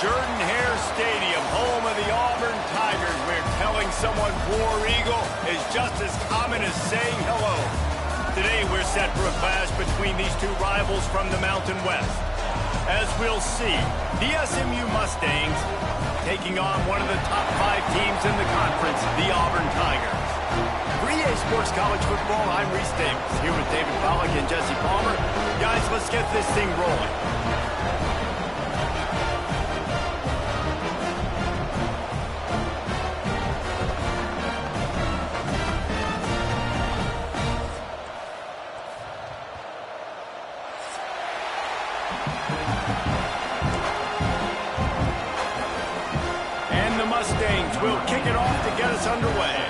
Jordan-Hare Stadium, home of the Auburn Tigers, where telling someone War Eagle is just as common as saying hello. Today, we're set for a clash between these two rivals from the Mountain West. As we'll see, the SMU Mustangs taking on one of the top 5 teams in the conference, the Auburn Tigers. For EA Sports College Football, I'm Reese Davis, here with David Pollack and Jesse Palmer. Guys, let's get this thing rolling. And the Mustangs will kick it off to get us underway.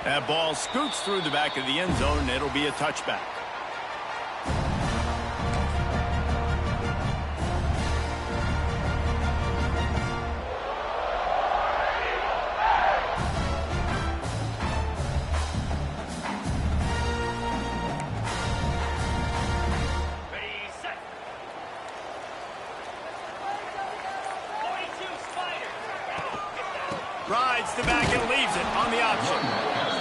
That ball scoots through the back of the end zone, and it'll be a touchback. Rides the back and leaves it on the option.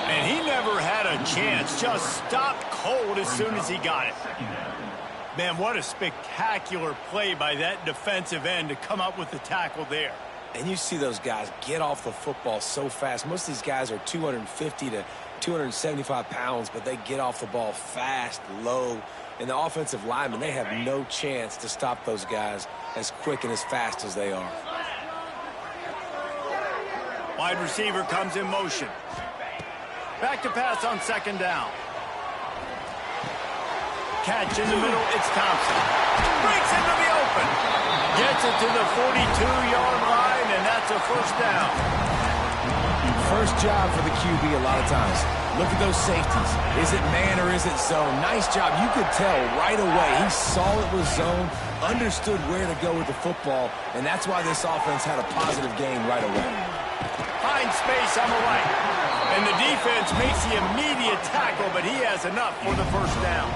And he never had a chance, just stopped cold as soon as he got it. Man, what a spectacular play by that defensive end to come up with the tackle there. And you see those guys get off the football so fast. Most of these guys are 250 to 275 pounds, but they get off the ball fast, low. And the offensive linemen, they have no chance to stop those guys as quick and as fast as they are. Wide receiver comes in motion. Back to pass on second down. Catch in the middle, it's Thompson. Breaks into the open. Gets it to the 42-yard line, and that's a first down. First job for the QB a lot of times. Look at those safeties. Is it man or is it zone? Nice job. You could tell right away. He saw it was zone, understood where to go with the football, and that's why this offense had a positive gain right away. Finds space on the right. And the defense makes the immediate tackle, but he has enough for the first down.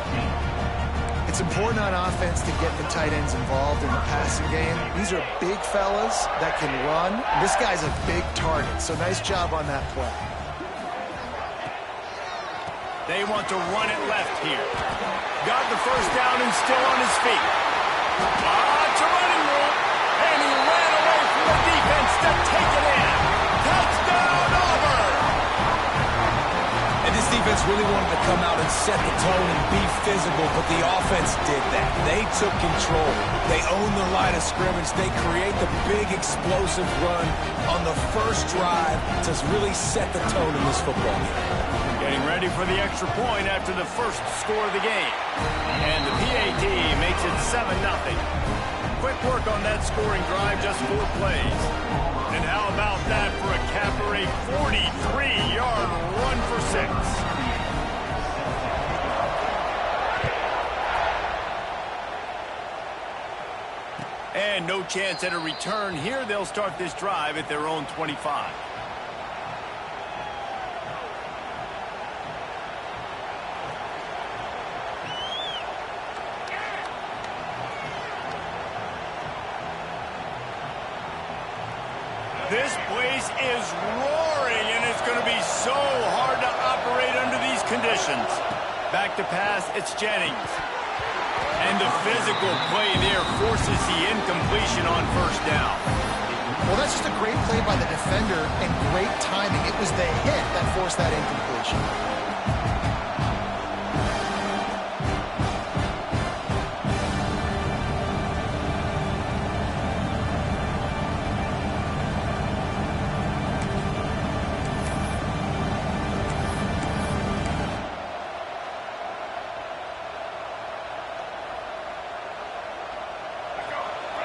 It's important on offense to get the tight ends involved in the passing game. These are big fellas that can run. This guy's a big target, so nice job on that play. They want to run it left here. Got the first down and still on his feet. It's a running room. And he ran away from the defense to take it in. Touchdown, Auburn! And this defense really wanted to come out and set the tone and be physical, but the offense did that. They took control. They owned the line of scrimmage. They create the big explosive run on the first drive to really set the tone in this football game. Getting ready for the extra point after the first score of the game. And the PAT makes it 7-0. Quick work on that scoring drive, just 4 plays. And how about that for a capper, a 43-yard run for 6. And no chance at a return here. They'll start this drive at their own 25. This place is roaring, and it's going to be so hard to operate under these conditions. Back to pass, it's Jennings. And the physical play there forces the incompletion on first down. Well, that's just a great play by the defender and great timing. It was the hit that forced that incompletion.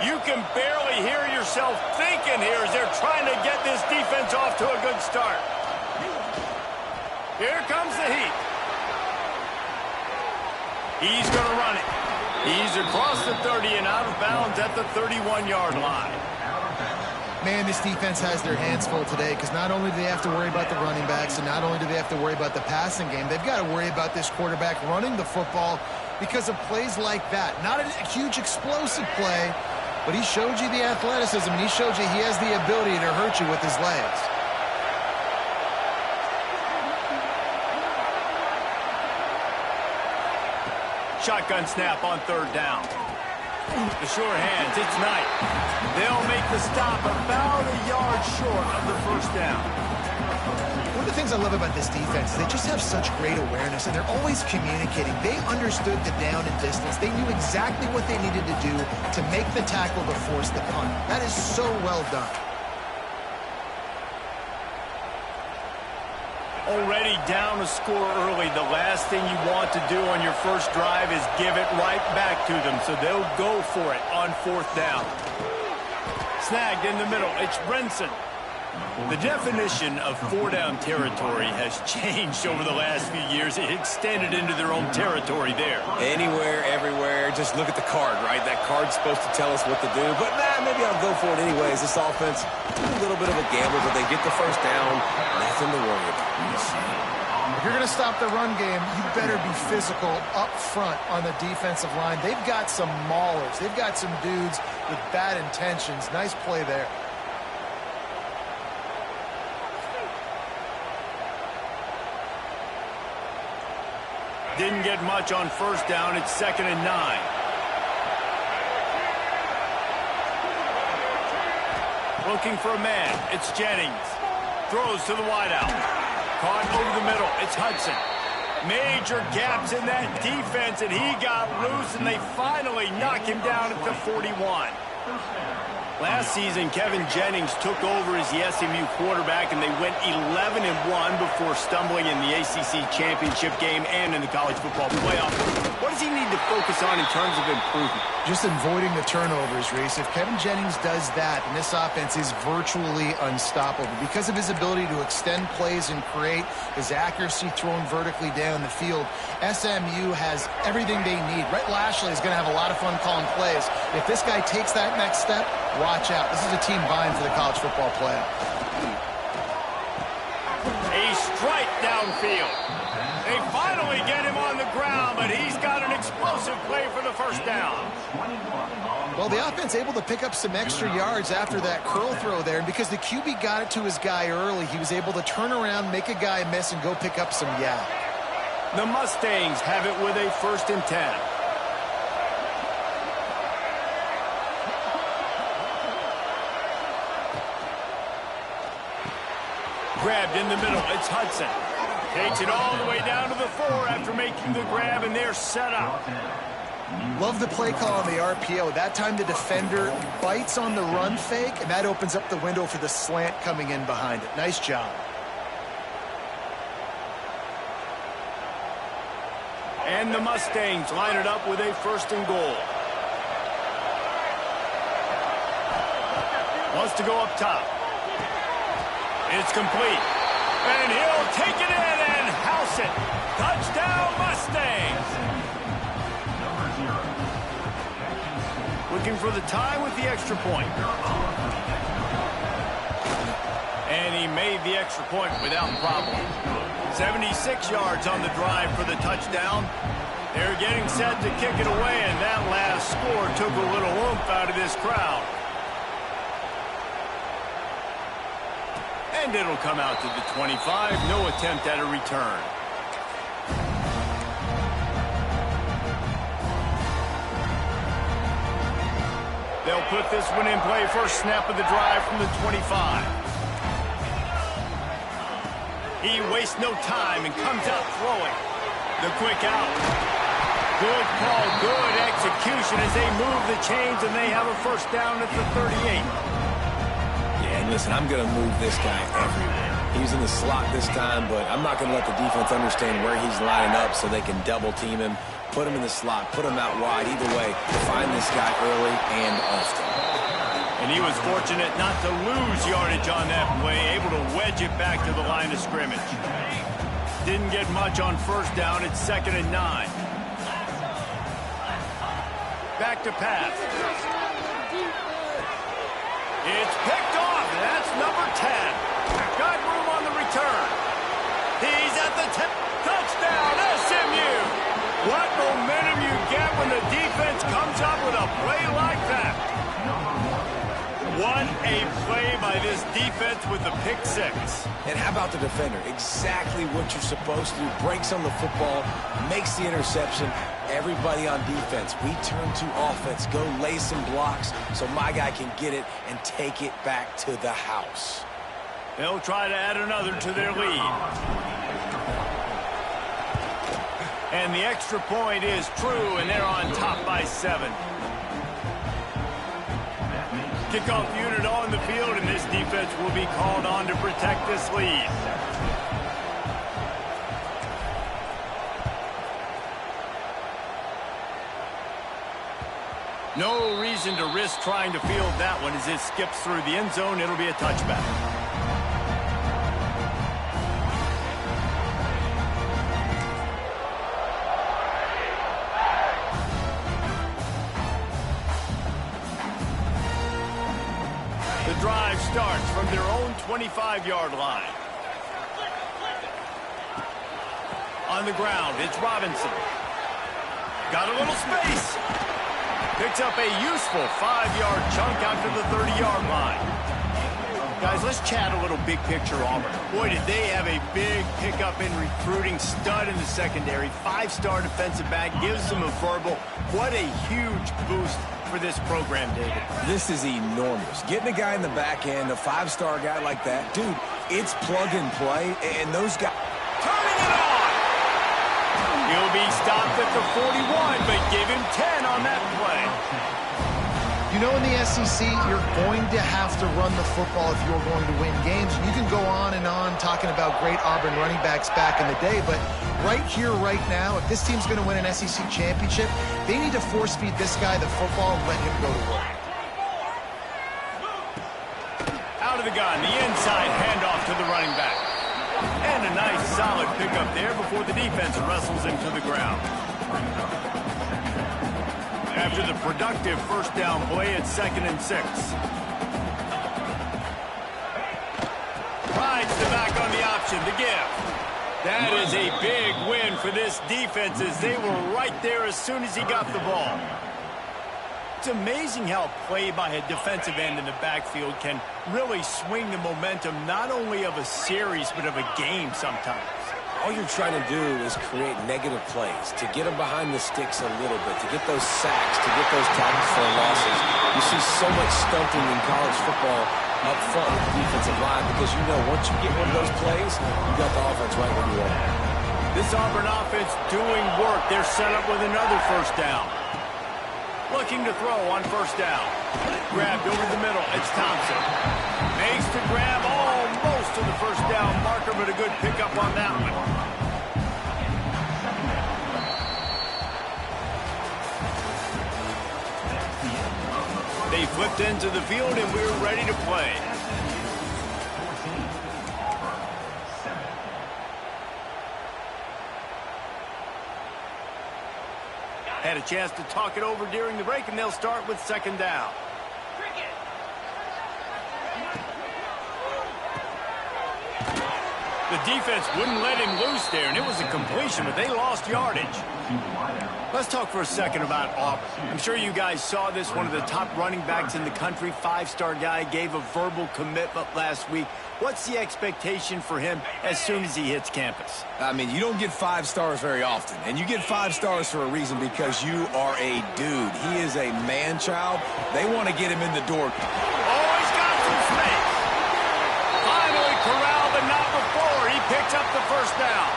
You can barely hear yourself thinking here as they're trying to get this defense off to a good start. Here comes the heat. He's going to run it. He's across the 30 and out of bounds at the 31-yard line. Man, this defense has their hands full today because not only do they have to worry about the running backs and not only do they have to worry about the passing game, they've got to worry about this quarterback running the football because of plays like that. Not a huge explosive play, but he showed you the athleticism, and he showed you he has the ability to hurt you with his legs. Shotgun snap on third down. The sure hands, it's Knight. They'll make the stop about a yard short of the first down. One of the things I love about this defense is they just have such great awareness, and they're always communicating. They understood the down and distance. They knew exactly what they needed to do to make the tackle to force the punt. That is so well done. Already down a score early. The last thing you want to do on your first drive is give it right back to them, so they'll go for it on fourth down. Snagged in the middle. It's Brinson. The definition of four-down territory has changed over the last few years. It extended into their own territory there. Anywhere, everywhere. Just look at the card, right? That card's supposed to tell us what to do. But, maybe I'll go for it anyways. This offense, a little bit of a gamble, but they get the first down. Nothing to worry about. If you're going to stop the run game, you better be physical up front on the defensive line. They've got some maulers. They've got some dudes with bad intentions. Nice play there. Didn't get much on first down. It's 2nd and 9. Looking for a man. It's Jennings. Throws to the wideout. Caught over the middle. It's Hudson. Major gaps in that defense, and he got loose, and they finally knock him down at the 41. Last season, Kevin Jennings took over as the SMU quarterback, and they went 11-1 before stumbling in the ACC championship game and in the college football playoff. What does he need to focus on in terms of improvement? Just avoiding the turnovers, Reese. If Kevin Jennings does that, and this offense is virtually unstoppable because of his ability to extend plays and create, his accuracy thrown vertically down the field, SMU has everything they need. Rhett Lashley is going to have a lot of fun calling plays. If this guy takes that next step, watch out. This is a team vying for the college football playoff. A strike downfield. They finally get him on the ground, but he's got an explosive play for the first down. Well, the offense able to pick up some extra yards after that curl throw there, and because the QB got it to his guy early, he was able to turn around, make a guy miss, and go pick up some yak. The Mustangs have it with a 1st and 10. Grabbed in the middle. It's Hudson. Takes it all the way down to the 4 after making the grab, and they're set up. Love the play call on the RPO. That time the defender bites on the run fake, and that opens up the window for the slant coming in behind it. Nice job. And the Mustangs line it up with a 1st and goal. Wants to go up top. It's complete. And he'll take it in and house it. Touchdown, Mustangs. Looking for the tie with the extra point. And he made the extra point without problem. 76 yards on the drive for the touchdown. They're getting set to kick it away, and that last score took a little oomph out of this crowd. And it'll come out to the 25. No attempt at a return. They'll put this one in play. First snap of the drive from the 25. He wastes no time and comes out throwing. The quick out. Good call, good execution as they move the chains, and they have a first down at the 38. And listen, I'm going to move this guy everywhere. He's in the slot this time, but I'm not going to let the defense understand where he's lining up so they can double team him, put him in the slot, put him out wide. Either way, find this guy early and often. And he was fortunate not to lose yardage on that play, able to wedge it back to the line of scrimmage. Didn't get much on first down. It's 2nd and 9. Back to pass. It's picked off, and that's number 10. Got room on the return. He's at the 10. Touchdown, SMU. What momentum you get when the defense comes up with a play like that. What a play by this defense with the pick six. And how about the defender? Exactly what you're supposed to do. Breaks on the football, makes the interception. Everybody on defense, we turn to offense. Go lay some blocks so my guy can get it and take it back to the house. They'll try to add another to their lead. And the extra point is true, and they're on top by 7. Kickoff unit on the field, and this defense will be called on to protect this lead. No reason to risk trying to field that one as it skips through the end zone. It'll be a touchback. The drive starts from their own 25-yard line. On the ground, it's Robinson. Got a little space. Picks up a useful 5-yard chunk out to the 30-yard line. Guys, let's chat a little big picture Auburn. Boy, did they have a big pickup in recruiting. Stud in the secondary. 5-star defensive back. Gives them a verbal. What a huge boost for this program, David. This is enormous. Getting a guy in the back end, a 5-star guy like that, dude, it's plug and play, and those guys... Turning it on! He'll be stopped at the 41, but give him 10 on that play. You know, in the SEC, you're going to have to run the football if you're going to win games. You can go on and on talking about great Auburn running backs back in the day, but right here, right now, if this team's going to win an SEC championship, they need to force-feed this guy the football and let him go to work. Out of the gun, the inside handoff to the running back. And a nice solid pickup there before the defense wrestles him to the ground. After the productive first down play, it's 2nd and 6. Rides the back on the option, the give. That is a big win for this defense as they were right there as soon as he got the ball. It's amazing how play by a defensive end in the backfield can really swing the momentum not only of a series but of a game sometimes. All you're trying to do is create negative plays, to get them behind the sticks a little bit, to get those sacks, to get those tackles for losses. You see so much stunting in college football up front with the defensive line because you know once you get one of those plays, you got the offense right where you want it. This Auburn offense doing work. They're set up with another first down. Looking to throw on first down. Grabbed over the middle. It's Thompson. Makes the grab almost to the first down marker, but a good pickup on that one. They flipped into the field, and we're ready to play. Had a chance to talk it over during the break, and they'll start with 2nd down. The defense wouldn't let him loose there, and it was a completion, but they lost yardage. Let's talk for a second about Auburn. I'm sure you guys saw this. One of the top running backs in the country, 5-star guy, gave a verbal commitment last week. What's the expectation for him as soon as he hits campus? I mean, you don't get 5 stars very often, and you get 5 stars for a reason because you are a dude. He is a man-child. They want to get him in the door. Oh, he's got some space. Finally corralled, but not before. He picks up the first down.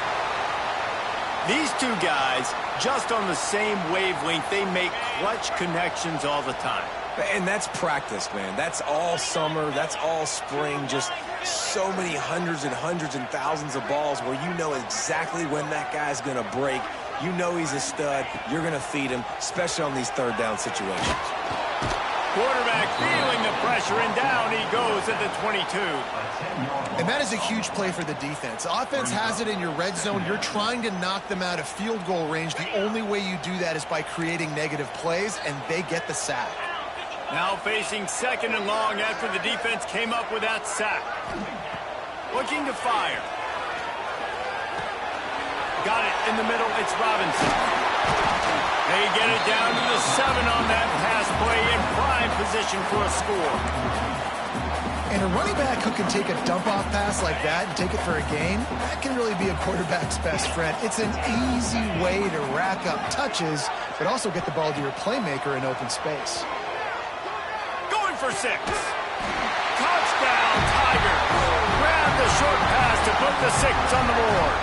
These two guys, just on the same wavelength, they make clutch connections all the time. And that's practice, man. That's all summer. That's all spring. Just so many hundreds and thousands of balls where you know exactly when that guy's going to break. You know he's a stud. You're going to feed him, especially on these 3rd down situations. Quarterback feeling the pressure, and down he goes at the 22. And that is a huge play for the defense. Offense has it in your red zone. You're trying to knock them out of field goal range. The only way you do that is by creating negative plays, and they get the sack. Now facing second and long after the defense came up with that sack. Looking to fire. Got it in the middle. It's Robinson. They get it down to the 7 on that pass play in prime position for a score. And a running back who can take a dump-off pass like that and take it for a gain, that can really be a quarterback's best friend. It's an easy way to rack up touches, but also get the ball to your playmaker in open space. Going for 6. Touchdown, Tiger. Grab the short pass to put the 6 on the board.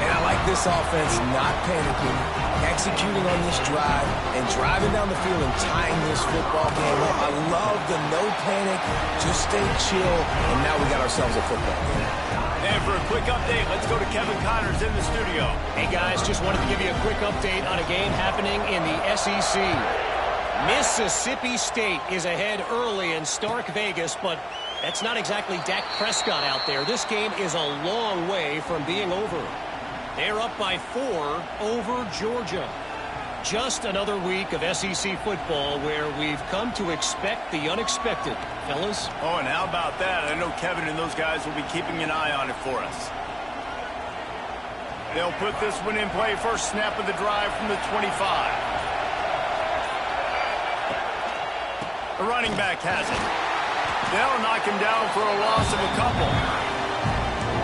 And I like this offense not panicking, executing on this drive, and driving down the field and tying this football game up. I love the no panic, just stay chill, and now we got ourselves a football game. And for a quick update, let's go to Kevin Connors in the studio. Hey guys, just wanted to give you a quick update on a game happening in the SEC. Mississippi State is ahead early in Stark Vegas, but that's not exactly Dak Prescott out there. This game is a long way from being over. They're up by 4 over Georgia. Just another week of SEC football where we've come to expect the unexpected, fellas. Oh, and how about that? I know Kevin and those guys will be keeping an eye on it for us. They'll put this one in play. First snap of the drive from the 25. The running back has it. They'll knock him down for a loss of a couple.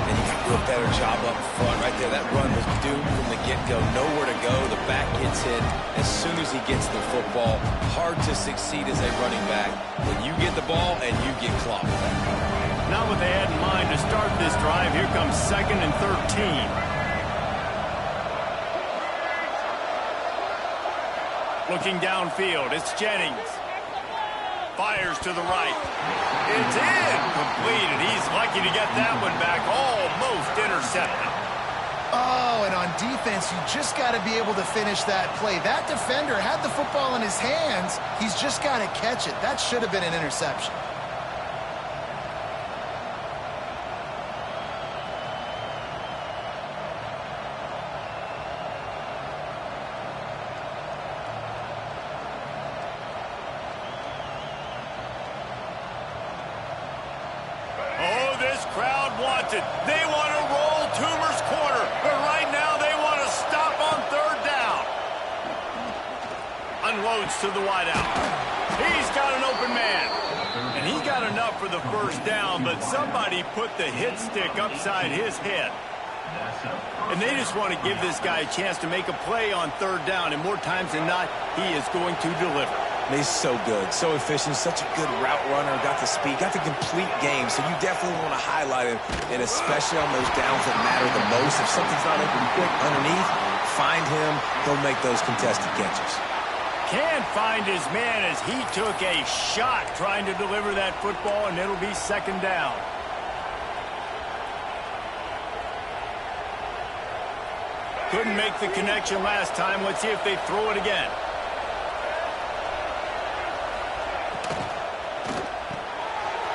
And you can do a better job up front. Right there, that run was doomed from the get-go. Nowhere to go. The back gets hit as soon as he gets the football. Hard to succeed as a running back when you get the ball and you get clocked. Not what they had in mind to start this drive. Here comes 2nd and 13. Looking downfield, it's Jennings. Fires to the right. It's incomplete, and he's lucky to get that one back. Almost intercepted. Oh, and on defense, you just got to be able to finish that play. That defender had the football in his hands. He's just got to catch it. That should have been an interception. They want to roll Toomer's corner, but right now they want to stop on 3rd down. Unloads to the wideout. He's got an open man. And he got enough for the first down, but somebody put the hit stick upside his head. And they just want to give this guy a chance to make a play on 3rd down, and more times than not, he is going to deliver. He's so good, so efficient, such a good route runner, got the speed, got the complete game, so you definitely want to highlight him, and especially on those downs that matter the most. If something's not open quick underneath, find him, he'll make those contested catches. Can't find his man as he took a shot trying to deliver that football, and it'll be 2nd down. Couldn't make the connection last time. Let's see if they throw it again.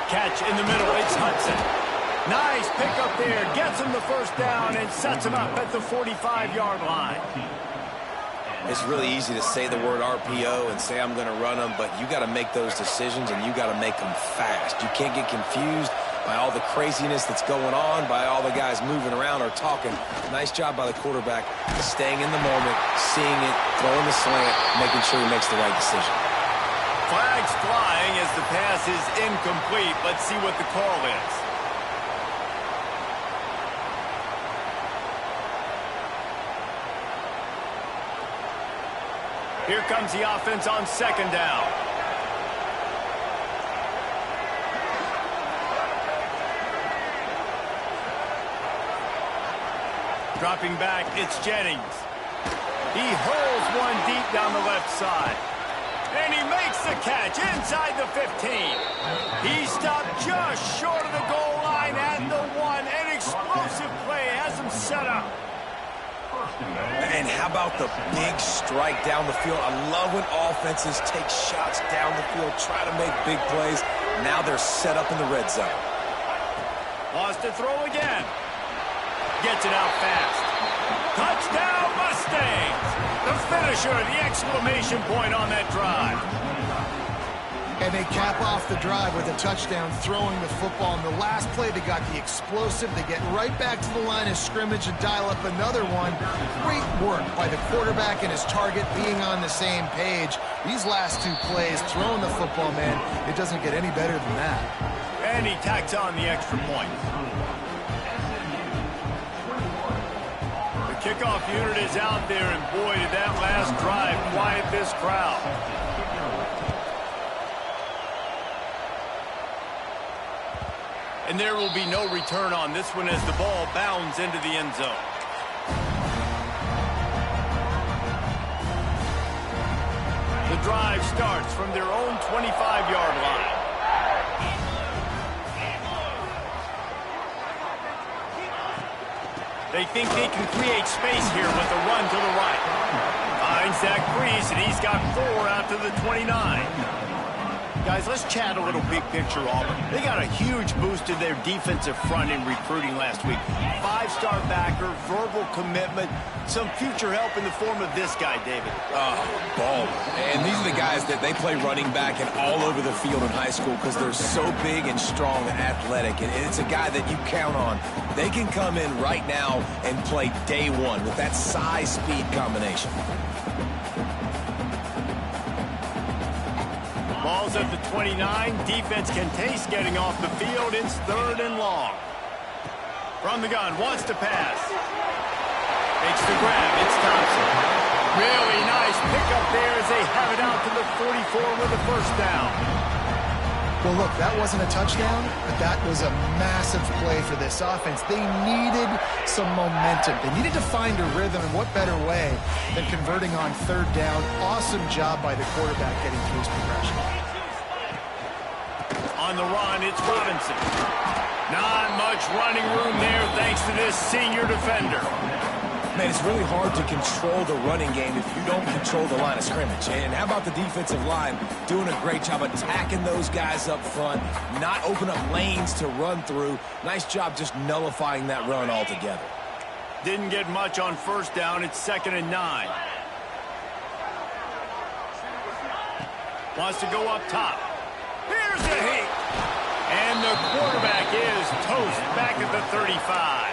Catch in the middle, it's Hudson. Nice pickup there, gets him the first down and sets him up at the 45-yard line. It's really easy to say the word RPO and say I'm going to run them, but you got to make those decisions and you got to make them fast. You can't get confused by all the craziness that's going on, by all the guys moving around or talking. Nice job by the quarterback, staying in the moment, seeing it, throwing the slant, making sure he makes the right decision. Flags flying as the pass is incomplete. Let's see what the call is. Here comes the offense on 2nd down. Dropping back, it's Jennings. He hurls one deep down the left side. And he makes the catch inside the 15. He stopped just short of the goal line at the 1. An explosive play has him set up. And how about the big strike down the field? I love when offenses take shots down the field, try to make big plays. Now they're set up in the red zone. Wants to throw again. Gets it out fast. Touchdown, Mustangs! The finisher, the exclamation point on that drive. And they cap off the drive with a touchdown, throwing the football. In the last play, they got the explosive. They get right back to the line of scrimmage and dial up another one. Great work by the quarterback and his target being on the same page. These last two plays, throwing the football, man, it doesn't get any better than that. And he tacks on the extra point. The kickoff unit is out there, and boy, did that last drive quiet this crowd. And there will be no return on this one as the ball bounds into the end zone. The drive starts from their own 25-yard line. They think they can create space here with a run to the right. Finds that crease, and he's got 4 out to the 29. Guys, let's chat a little big picture, Auburn. They got a huge boost to their defensive front in recruiting last week. 5-star backer, verbal commitment, some future help in the form of this guy, David. Baller. And these are the guys that they play running back and all over the field in high school because they're so big and strong and athletic. And it's a guy that you count on. They can come in right now and play day one with that size-speed combination. Ball's at the 29. Defense can taste getting off the field. It's 3rd and long. From the gun, wants to pass. Makes the grab. It's Thompson. Really nice pickup there as they have it out to the 44 with a first down. Well, look, that wasn't a touchdown, but that was a massive play for this offense. They needed some momentum. They needed to find a rhythm, and what better way than converting on 3rd down. Awesome job by the quarterback getting through his progression. On the run, it's Robinson. Not much running room there thanks to this senior defender. Man, it's really hard to control the running game if you don't control the line of scrimmage. And how about the defensive line doing a great job attacking those guys up front, not open up lanes to run through. Nice job just nullifying that run altogether. Didn't get much on 1st down. It's 2nd and 9. Wants to go up top. Here's the heat. And the quarterback is toast back at the 35.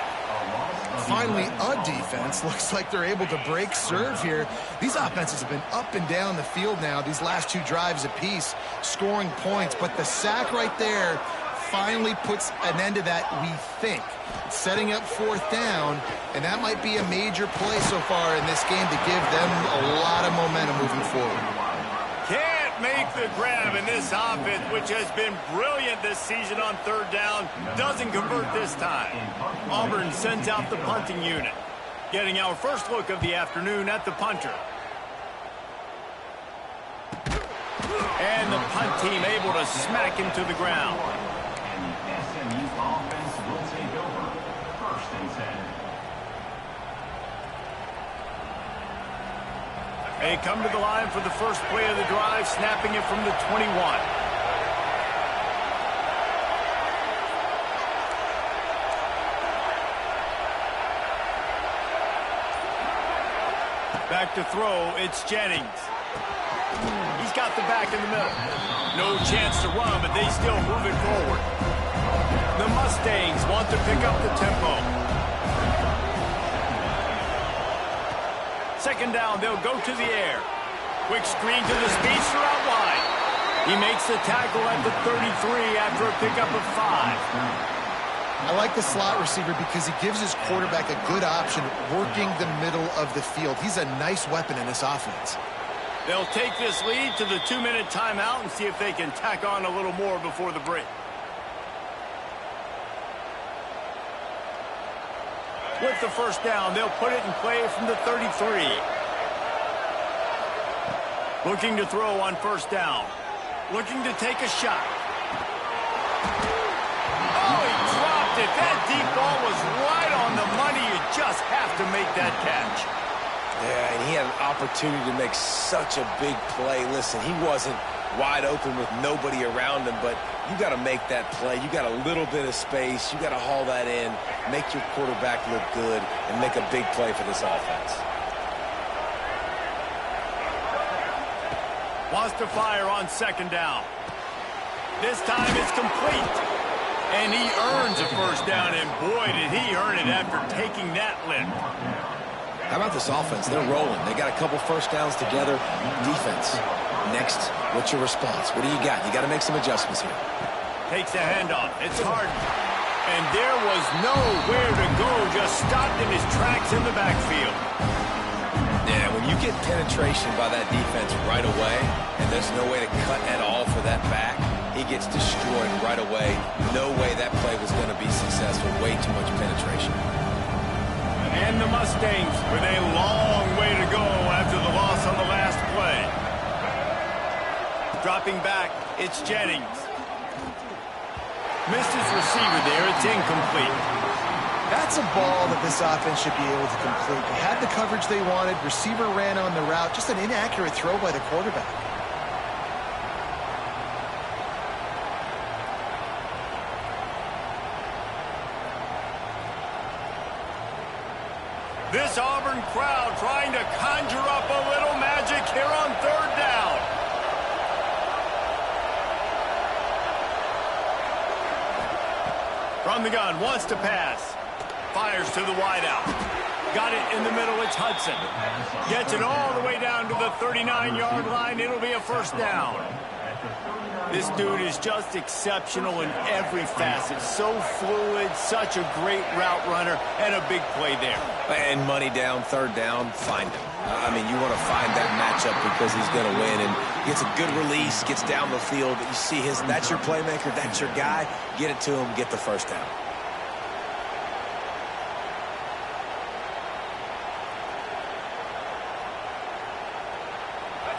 Finally, a defense looks like they're able to break serve here. These offenses have been up and down the field now, these last 2 drives apiece, scoring points. But the sack right there finally puts an end to that, we think. Setting up 4th down, and that might be a major play so far in this game to give them a lot of momentum moving forward. Can't make the grab in this offense, which has been brilliant this season on 3rd down. Doesn't convert this time. Auburn sends out the punting unit. Getting our first look of the afternoon at the punter. And the punt team able to smack him to the ground. And SMU's offense will take over 1st and 10. They come to the line for the first play of the drive, snapping it from the 21. Back to throw, it's Jennings. He's got the back in the middle. No chance to run, but they still move it forward. The Mustangs want to pick up the tempo. 2nd down, they'll go to the air. Quick screen to the speedster out wide. He makes the tackle at the 33 after a pickup of 5. I like the slot receiver because he gives his quarterback a good option working the middle of the field. He's a nice weapon in this offense. They'll take this lead to the 2-minute timeout and see if they can tack on a little more before the break. With the first down, they'll put it in play from the 33. Looking to throw on 1st down. Looking to take a shot. Oh, he dropped it. That deep ball was right on the money. You just have to to make that catch. Yeah, and he had an opportunity to make such a big play. Listen, he wasn't wide open with nobody around him, but you got to make that play. You got a little bit of space. You got to haul that in, make your quarterback look good, and make a big play for this offense. Wants to fire on second down. This time it's complete. And he earns a first down, and boy, did he earn it after taking that lift. How about this offense? They're rolling. They got a couple first downs together. Defense. Next, what's your response? What do you got? You got to make some adjustments here. Takes a handoff. It's Harden. And there was nowhere to go. Just stopped in his tracks in the backfield. Yeah, when you get penetration by that defense right away, and there's no way to cut at all for that back, he gets destroyed right away. No way that play was going to be successful. Way too much penetration. And the Mustangs with a long way to go after the loss on the last play. Dropping back, it's Jennings. Missed his receiver there, it's incomplete. That's a ball that this offense should be able to complete. They had the coverage they wanted, receiver ran on the route, just an inaccurate throw by the quarterback. This Auburn crowd trying to conjure up a little magic here on third down. From the gun, wants to pass. Fires to the wideout. Got it in the middle, it's Hudson. Gets it all the way down to the 39-yard line. It'll be a first down. This dude is just exceptional in every facet. So fluid, such a great route runner, and a big play there. And money down, third down, find him. I mean, you want to find that matchup because he's going to win. And gets a good release, gets down the field. You see that's your playmaker, that's your guy. Get it to him, get the first down.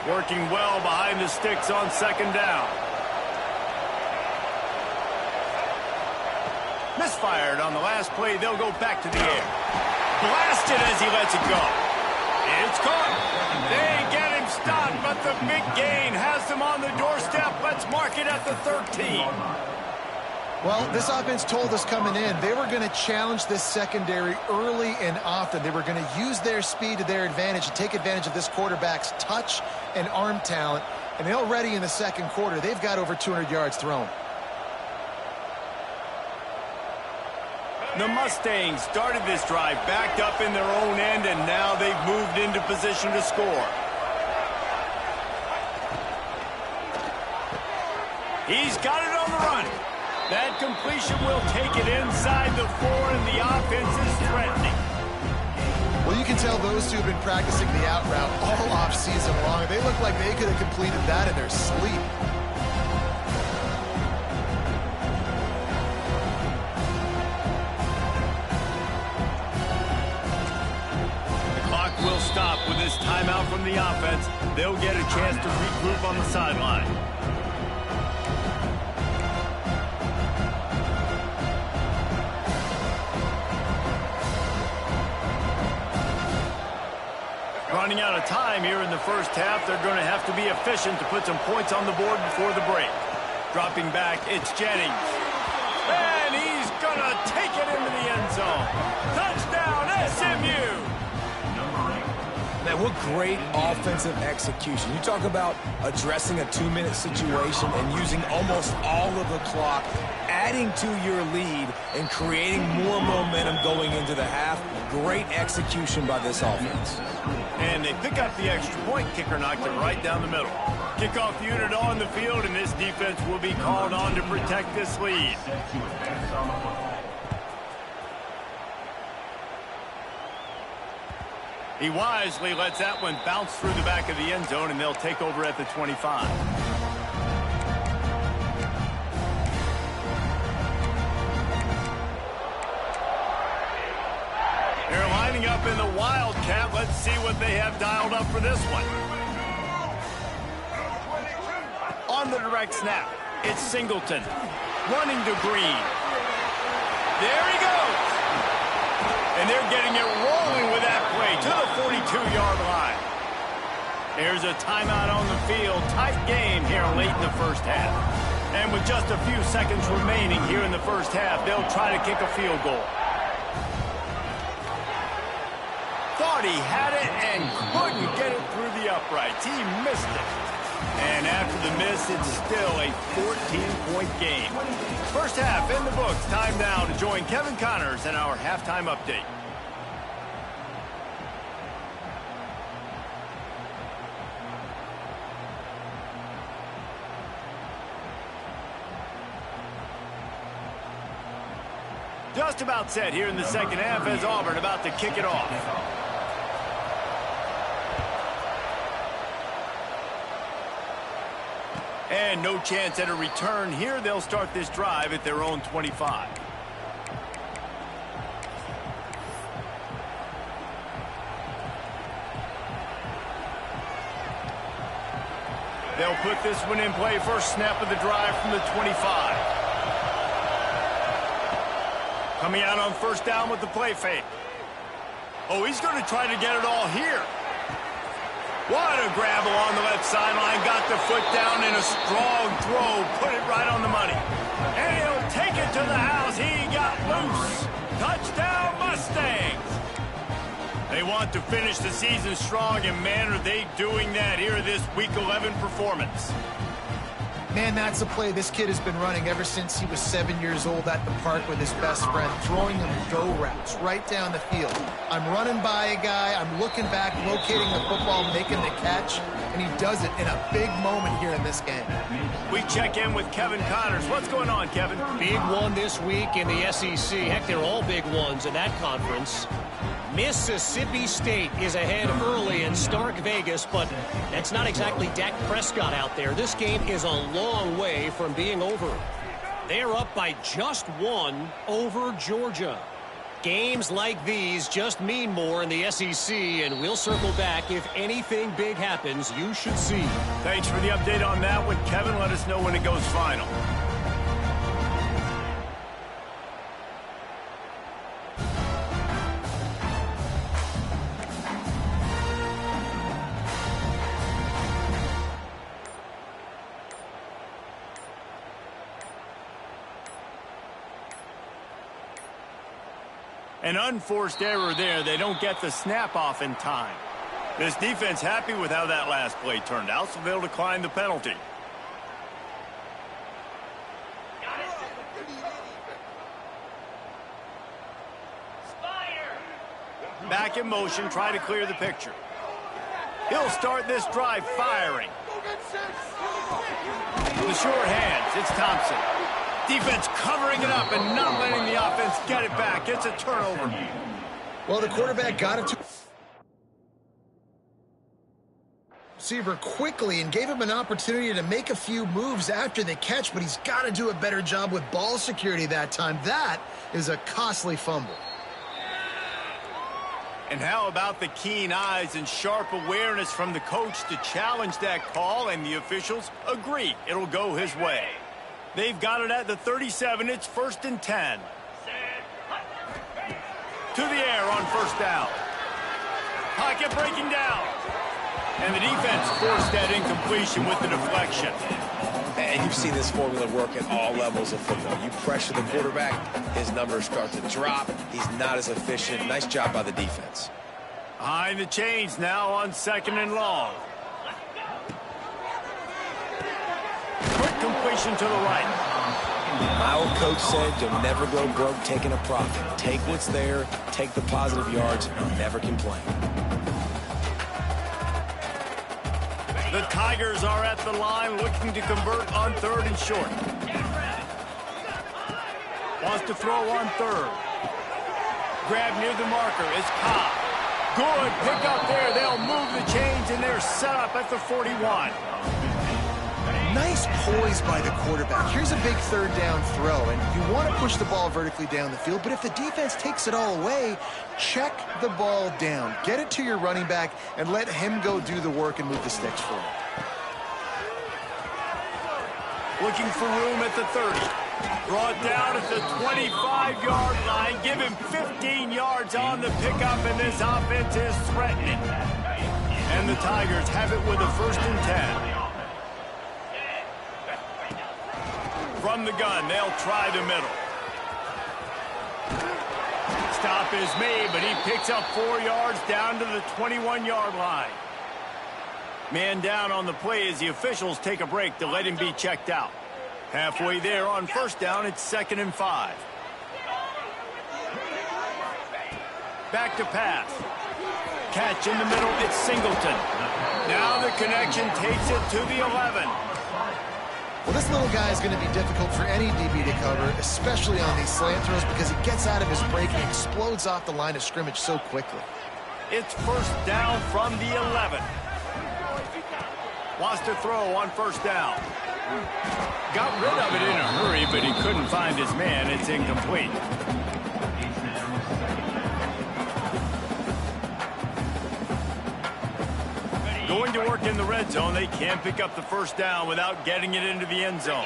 Working well behind the sticks on second down. Misfired on the last play. They'll go back to the air. Blasted as he lets it go. It's caught. They get him stopped, but the big gain has them on the doorstep. Let's mark it at the 13. Well, this offense told us coming in they were going to challenge this secondary early and often. They were going to use their speed to their advantage and take advantage of this quarterback's touch and arm talent. And already in the second quarter, they've got over 200 yards thrown. The Mustangs started this drive backed up in their own end, and now they've moved into position to score. He's got it on the run. That completion will take it inside the 4, and the offense is threatening. Well, you can tell those two have been practicing the out route all off-season long. They look like they could have completed that in their sleep. The clock will stop with this timeout from the offense. They'll get a chance to regroup on the sideline. Running out of time here in the first half. They're going to have to be efficient to put some points on the board before the break. Dropping back, it's Jennings. And he's going to take it into the end zone. Touchdown, SMU! Man, what great offensive execution. You talk about addressing a 2-minute situation and using almost all of the clock, adding to your lead and creating more momentum going into the half. Great execution by this offense. And they pick up the extra point. Kicker knocked it right down the middle. Kickoff unit on the field, and this defense will be called on to protect this lead. He wisely lets that one bounce through the back of the end zone, and they'll take over at the 25. They're lining up in the Wildcat. Let's see what they have dialed up for this one. On the direct snap, it's Singleton. Running to Green. There he goes. And they're getting it rolling with that play to the 42-yard line. There's a timeout on the field. Tight game here late in the first half. And with just a few seconds remaining here in the first half, they'll try to kick a field goal. Thought he had it and couldn't get it through the uprights. He missed it. And after the miss, it's still a 14-point game. First half in the books. Time now to join Kevin Connors in our halftime update. Just about set here in the second half as Auburn about to kick it off. And no chance at a return here. They'll start this drive at their own 25. They'll put this one in play. First snap of the drive from the 25. Coming out on first down with the play fake. Oh, he's going to try to get it all here. What a grab along the left sideline. Got the foot down in a strong throw. Put it right on the money. And he'll take it to the house. He got loose. Touchdown, Mustangs. They want to finish the season strong, and man, are they doing that here in this Week 11 performance. Man, that's a play this kid has been running ever since he was 7 years old at the park with his best friend, throwing him go routes right down the field. I'm running by a guy, I'm looking back, locating the football, making the catch, and he does it in a big moment here in this game. We check in with Kevin Connors. What's going on, Kevin? Big one this week in the SEC. Heck, they're all big ones in that conference. Mississippi State is ahead early in Stark Vegas, but that's not exactly Dak Prescott out there. This game is a long way from being over. They're up by just one over Georgia. Games like these just mean more in the SEC, and we'll circle back if anything big happens. You should see. Thanks for the update on that one, Kevin. Let us know when it goes final. An unforced error there. They don't get the snap off in time. This defense happy with how that last play turned out, so they'll decline the penalty. Back in motion, try to clear the picture. He'll start this drive firing. The short hands, it's Thompson. Defense covering it up and not letting the offense get it back. It's a turnover. Well, the quarterback got it to receiver quickly and gave him an opportunity to make a few moves after the catch, but he's got to do a better job with ball security that time. That is a costly fumble. And how about the keen eyes and sharp awareness from the coach to challenge that call, and the officials agree it'll go his way. They've got it at the 37. It's 1st and 10. To the air on first down. Pocket breaking down. And the defense forced that incompletion with the deflection. And you've seen this formula work at all levels of football. You pressure the quarterback, his numbers start to drop. He's not as efficient. Nice job by the defense. Behind the chains now on 2nd and long. Quick completion to the right. My old coach said you'll never go broke taking a profit. Take what's there, take the positive yards, and never complain. The Tigers are at the line looking to convert on 3rd and short. Wants to throw on 3rd. Grab near the marker is Cobb. Good pick up there. They'll move the chains, and they're set up at the 41. Nice poise by the quarterback. Here's a big 3rd down throw, and you want to push the ball vertically down the field, but if the defense takes it all away, check the ball down. Get it to your running back and let him go do the work and move the sticks for him. Looking for room at the 30. Brought down at the 25-yard line. Give him 15 yards on the pickup, and this offense is threatening. And the Tigers have it with a 1st and 10. From the gun, they'll try the middle. Stop is made, but he picks up 4 yards down to the 21-yard line. Man down on the play as the officials take a break to let him be checked out. Halfway there on 1st down, it's 2nd and 5. Back to pass. Catch in the middle, it's Singleton. Now the connection takes it to the 11. Well, this little guy is going to be difficult for any DB to cover, especially on these slant throws, because he gets out of his break and explodes off the line of scrimmage so quickly. It's 1st down from the 11. Wants to throw on 1st down. Got rid of it in a hurry, but he couldn't find his man. It's incomplete. Going to work in the red zone. They can't pick up the 1st down without getting it into the end zone.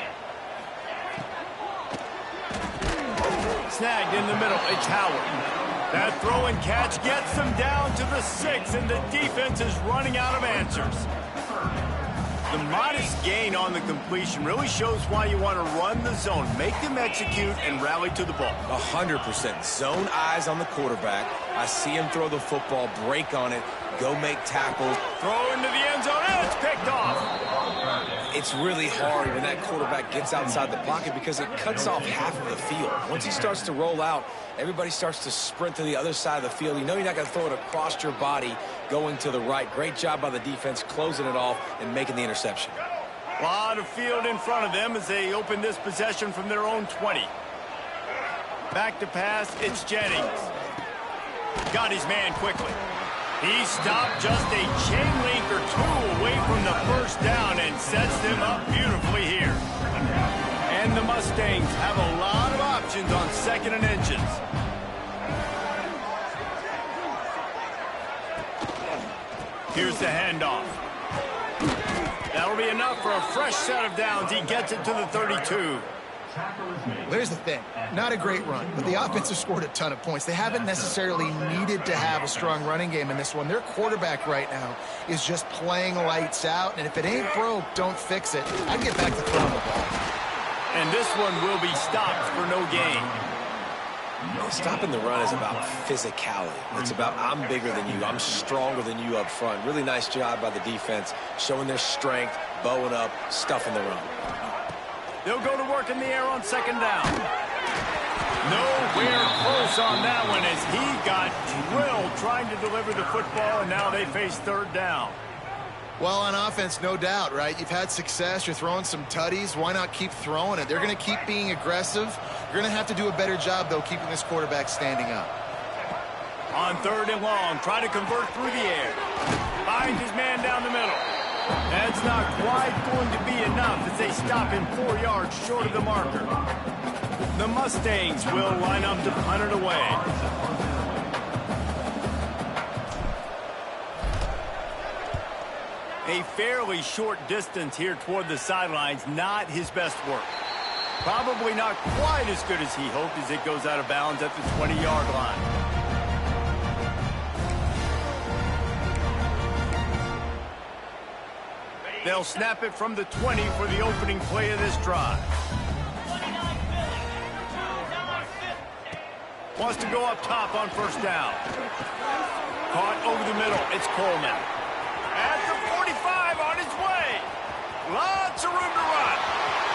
Snagged in the middle. It's Howard. That throw and catch gets them down to the 6, and the defense is running out of answers. The modest gain on the completion really shows why you want to run the zone. Make them execute and rally to the ball. 100%. Zone eyes on the quarterback. I see him throw the football, break on it, go make tackles. Throw into the end zone, and it's picked off. It's really hard when that quarterback gets outside the pocket because it cuts off half of the field. Once he starts to roll out, everybody starts to sprint to the other side of the field. You know you're not going to throw it across your body going to the right. Great job by the defense closing it off and making the interception. A lot of field in front of them as they open this possession from their own 20. Back to pass, it's Jennings. Got his man quickly. He stopped just a chain link or 2 away from the 1st down and sets them up beautifully here. And the Mustangs have a lot of options on 2nd and inches. Here's the handoff. That'll be enough for a fresh set of downs. He gets it to the 32. Here's the thing. Not a great run, but the offense has scored a ton of points. They haven't necessarily needed to have a strong running game in this one. Their quarterback right now is just playing lights out, and if it ain't broke, don't fix it. I'd get back to throwing the ball. And this one will be stopped for no gain. Stopping the run is about physicality. It's about I'm bigger than you, I'm stronger than you up front. Really nice job by the defense, showing their strength, bowing up, stuffing the run. They'll go to work in the air on 2nd down. Nowhere close on that one as he got drilled trying to deliver the football, and now they face 3rd down. Well, on offense, no doubt, right? You've had success. You're throwing some tutties. Why not keep throwing it? They're going to keep being aggressive. You're going to have to do a better job, though, keeping this quarterback standing up. On 3rd and long, try to convert through the air. Finds his man down the middle. That's not quite going to be enough as they stop him 4 yards short of the marker. The Mustangs will line up to punt it away. A fairly short distance here toward the sidelines, not his best work. Probably not quite as good as he hoped as it goes out of bounds at the 20-yard line. They'll snap it from the 20 for the opening play of this drive. Wants to go up top on 1st down. Caught over the middle. It's Coleman. At the 45 on his way. Lots of room to run.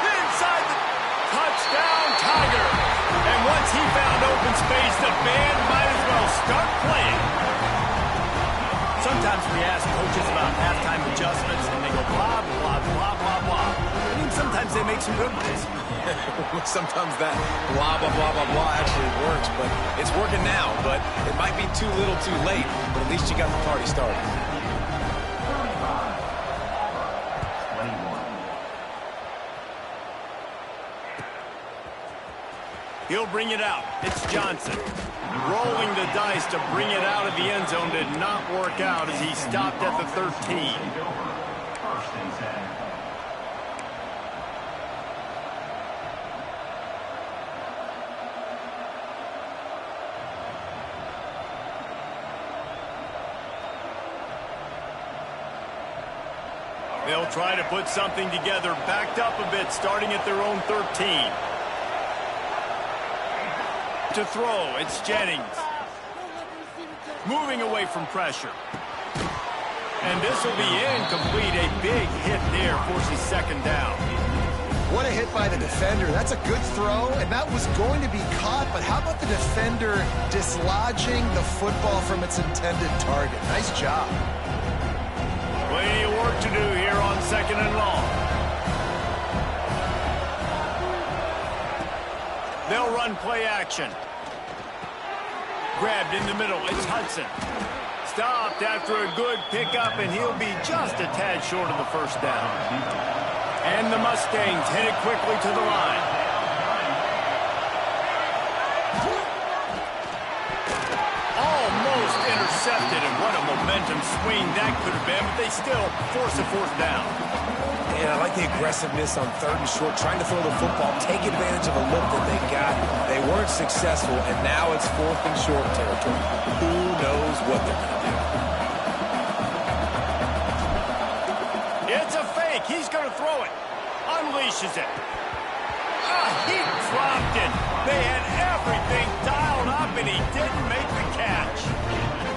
Inside the touchdown, Tiger. And once he found open space, the band might as well start playing. Sometimes we ask coaches about halftime adjustments, and they go blah, blah, blah, blah, blah. I mean, sometimes they make some good ones. Sometimes that blah, blah, blah, blah, blah actually works, but it's working now. But it might be too little too late, but at least you got the party started. He'll bring it out. It's Johnson. Rolling the dice to bring it out of the end zone did not work out as he stopped at the 13. They'll try to put something together, backed up a bit, starting at their own 13. To throw, it's Jennings. Moving away from pressure. And this will be incomplete. A big hit there forces second down. What a hit by the defender. That's a good throw, and that was going to be caught, but how about the defender dislodging the football from its intended target? Nice job. Plenty of work to do here on second and long. They'll run play action. Grabbed in the middle, it's Hudson. Stopped after a good pickup, and he'll be just a tad short of the first down. And the Mustangs headed quickly to the line. Almost intercepted, and what a momentum swing that could have been, but they still force a fourth down. Yeah, I like the aggressiveness on third and short, trying to throw the football, take advantage of a look that they got. They weren't successful, and now it's fourth and short territory. Who knows what they're going to do? It's a fake. He's going to throw it. Unleashes it. He dropped it. They had everything dialed up, and he didn't make the catch.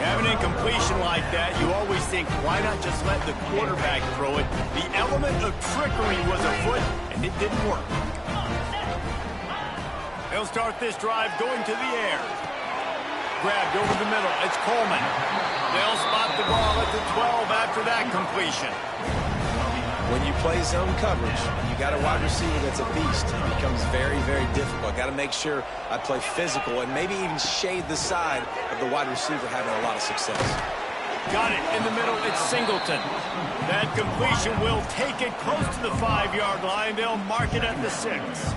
Having an incompletion like that, you always think, why not just let the quarterback throw it? The element of trickery was afoot, and it didn't work. They'll start this drive going to the air. Grabbed over the middle. It's Coleman. They'll spot the ball at the 12 after that completion. When you play zone coverage, you got a wide receiver that's a beast. It becomes very, very difficult. Got to make sure I play physical and maybe even shade the side of the wide receiver having a lot of success. Got it in the middle. It's Singleton. That completion will take it close to the 5-yard line. They'll mark it at the 6.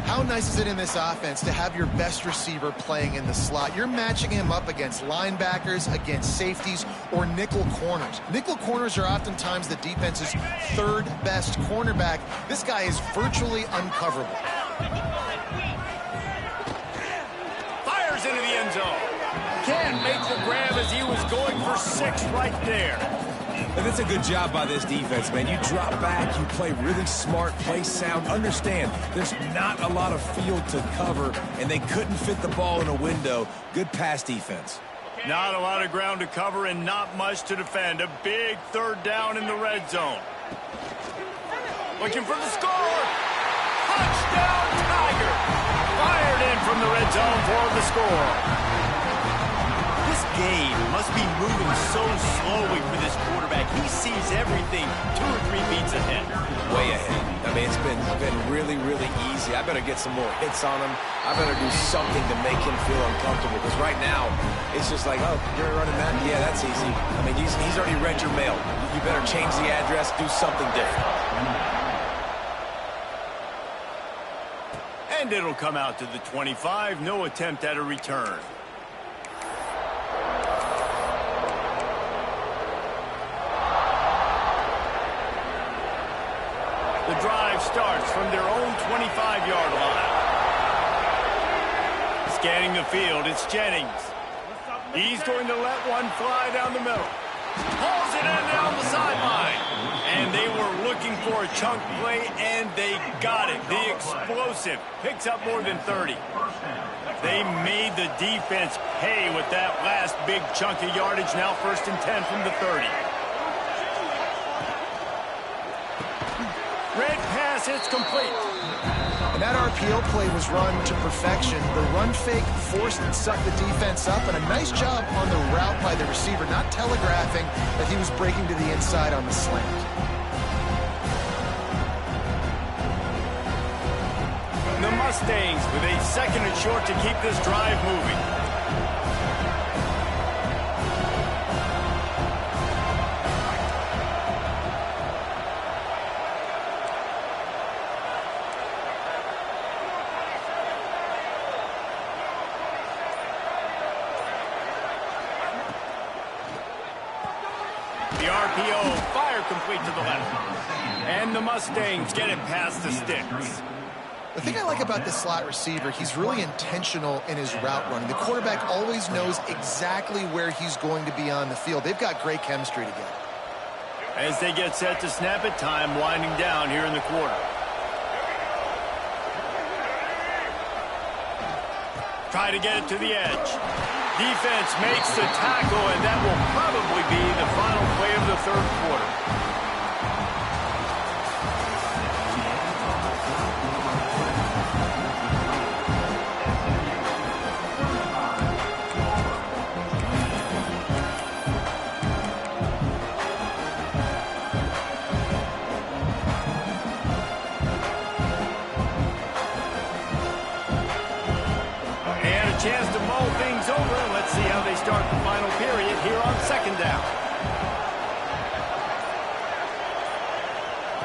How nice is it in this offense to have your best receiver playing in the slot? You're matching him up against linebackers, against safeties, or nickel corners. Nickel corners are oftentimes the defense's third best cornerback. This guy is virtually uncoverable. Fires into the end zone. Can't make the grab as he was going for 6 right there. And it's a good job by this defense, man. You drop back, you play really smart, play sound. Understand, there's not a lot of field to cover, and they couldn't fit the ball in a window. Good pass defense. Not a lot of ground to cover and not much to defend. A big third down in the red zone. Looking for the score. Touchdown, Tiger. Fired in from the red zone for the score. This game must be moving so slowly for this quarterback. He sees everything 2 or 3 beats ahead. Way ahead. I mean, it's been really, really easy. I better get some more hits on him. I better do something to make him feel uncomfortable, because right now, it's just like, oh, you're running that? Yeah, that's easy. I mean, he's already read your mail. You better change the address, do something different. And it'll come out to the 25. No attempt at a return. The drive starts from their own 25-yard line. Scanning the field, it's Jennings. He's going to let one fly down the middle. Pulls it in down the sideline. And they were looking for a chunk play, and they got it. The explosive picks up more than 30. They made the defense pay with that last big chunk of yardage. Now 1st and 10 from the 30. Red pass, it's complete. And that RPO play was run to perfection. The run fake forced and sucked the defense up, and a nice job on the route by the receiver, not telegraphing that he was breaking to the inside on the slant. The Mustangs with a 2nd and short to keep this drive moving. The RPO, fire complete to the left. And the Mustangs get it past the sticks. The thing I like about this slot receiver, he's really intentional in his route running. The quarterback always knows exactly where he's going to be on the field. They've got great chemistry together. As they get set to snap it, time winding down here in the quarter. Try to get it to the edge. Defense makes the tackle, and that will probably be the final play of the third quarter. Chance to mull things over. Let's see how they start the final period here on second down.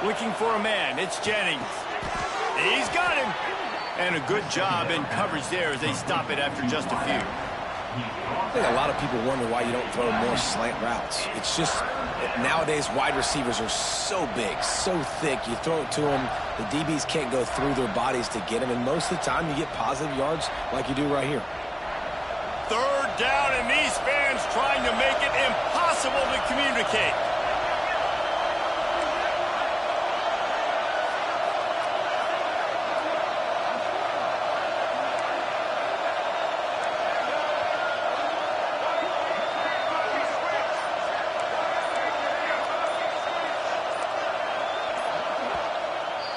Looking for a man. It's Jennings. He's got him. And a good job in coverage there as they stop it after just a few. I think a lot of people wonder why you don't throw more slant routes. It's just nowadays wide receivers are so big, so thick. You throw it to them, the DBs can't go through their bodies to get them, and most of the time you get positive yards like you do right here. Third down, and these fans trying to make it impossible to communicate.